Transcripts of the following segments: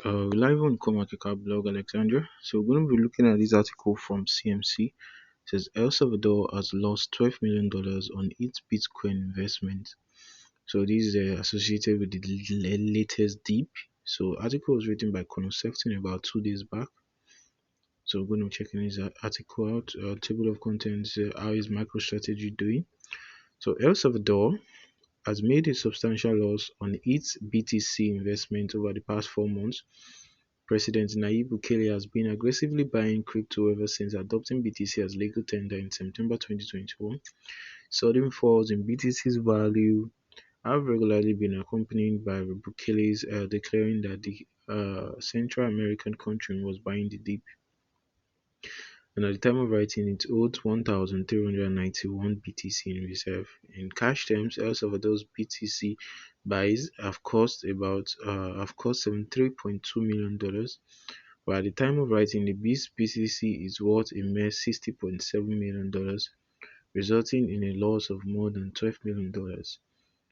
Live on Coinmarketcap blog Alexandria. So we're going to be looking at this article from CMC. It says El Salvador has lost $12 million on its Bitcoin investment. So this is associated with the latest dip. So article was written by Conor Sefton about 2 days back. So we're going to be checking this article out. Table of contents. How is MicroStrategy doing? So El Salvador has made a substantial loss on its BTC investment over the past 4 months. President Nayib Bukele has been aggressively buying crypto ever since adopting BTC as legal tender in September 2021. Sudden falls in BTC's value have regularly been accompanied by Bukele's declaring that the Central American country was buying the dip. And at the time of writing, it owed 1,391 BTC in reserve. In cash terms, El Salvador's BTC buys have cost $73.2 million, but at the time of writing, the BTC is worth a mere $60.7 million, resulting in a loss of more than $12 million.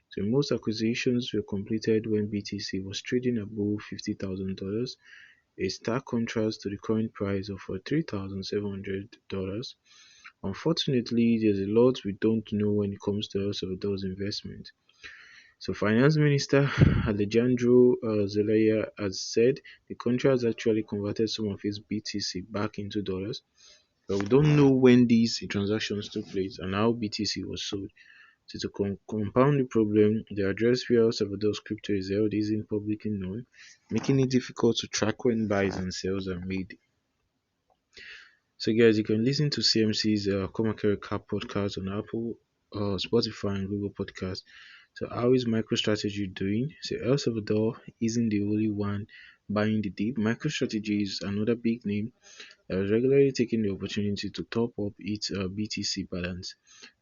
So most acquisitions were completed when BTC was trading above $50,000, a stark contrast to the current price of $3,700. Unfortunately, there's a lot we don't know when it comes to El Salvador's investment. So Finance Minister Alejandro Zelaya has said the country has actually converted some of its BTC back into dollars, but we don't know when these transactions took place and how BTC was sold. So to compound the problem, the address where El Salvador's crypto is held isn't publicly known, making it difficult to track when buys and sales are made. So guys, you can listen to CMC's CoinMarketCap podcast on Apple, Spotify and Google Podcasts. So how is MicroStrategy doing? So El Salvador isn't the only one buying the dip. MicroStrategy is another big name that is regularly taking the opportunity to top up its BTC balance.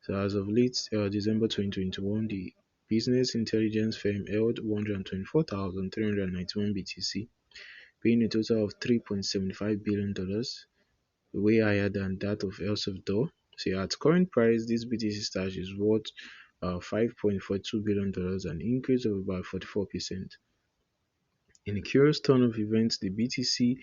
So as of late December 2021, the business intelligence firm held 124,391 BTC, paying a total of $3.75 billion, way higher than that of El Salvador. So at current price, this BTC stash is worth $5.42 billion, an increase of about 44%. In a curious turn of events, the BTC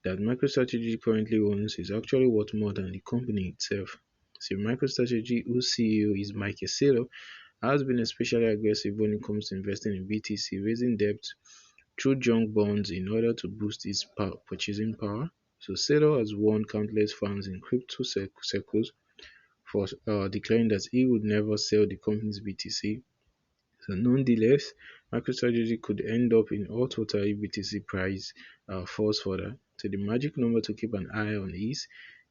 that MicroStrategy currently owns is actually worth more than the company itself. So MicroStrategy, whose CEO is Mike Casero, has been especially aggressive when it comes to investing in BTC, raising debt through junk bonds in order to boost its purchasing power. So Casero has won countless fans in crypto circles for declaring that he would never sell the company's BTC. So nonetheless, MicroStrategy could end up in hot water if BTC price falls further. So the magic number to keep an eye on is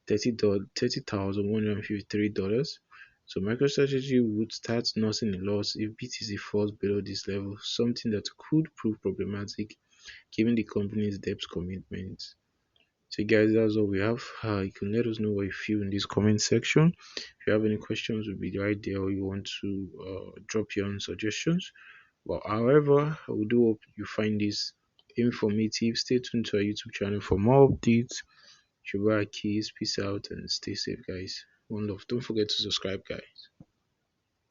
$30,153. So MicroStrategy would start nursing a loss if BTC falls below this level, something that could prove problematic given the company's debt commitments. So guys, that's all we have. You can let us know what you feel in this comment section. If you have any questions, we'll be right there, or you want to drop your own suggestions. But however, I do hope you find this informative. Stay tuned to our YouTube channel for more updates. Shuba keys, peace out and stay safe, guys. One love. Don't forget to subscribe, guys.